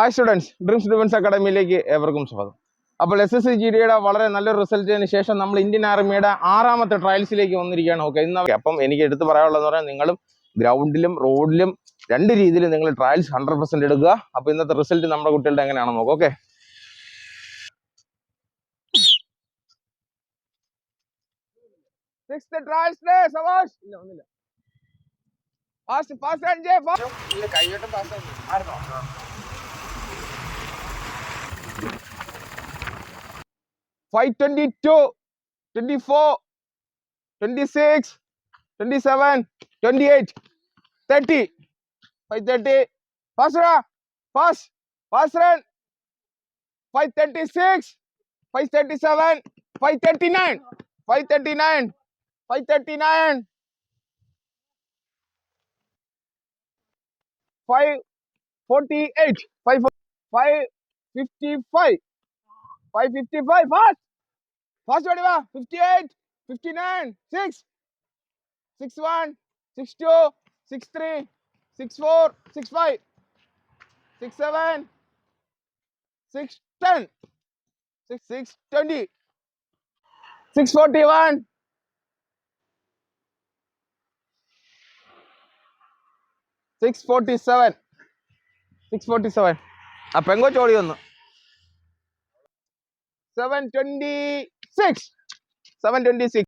Hi students, dreams defence അക്കാഡമിയിലേക്ക് ഏവർക്കും സ്വാഗതം. അപ്പോൾ SSC-GD-യുടെ വളരെ നല്ലൊരു റിസൾട്ടിന് ശേഷം നമ്മൾ ഇന്ത്യൻ ആർമിയുടെ 6ാമത്തെ ട്രയൽസിലേക്ക് വന്നിരിക്കുകയാണ്. അപ്പം എനിക്ക് എടുത്ത് പറയാനുള്ളതെന്ന് പറഞ്ഞാൽ നിങ്ങളും ഗ്രൗണ്ടിലും റോഡിലും രണ്ട് രീതിയിൽ നിങ്ങൾ ട്രയൽസ് 100% എടുക്കുക. അപ്പോൾ ഇന്നത്തെ റിസൾട്ട് നമ്മുടെ കുട്ടികളുടെ എങ്ങനെയാണെന്ന് നോക്കാം. Okay, Five 22, 24, 26, 27, 28, 30, 530. Fast run. 536, 537, 539, 539, 539, 548, 555, 555. Fast 58, 59, 6, 61, 62, 63, 64, 65, 67, 610, 620, 641, 647, 647. ആ പെങ്കോച്ച് ഓടി വന്നു. 726, 726.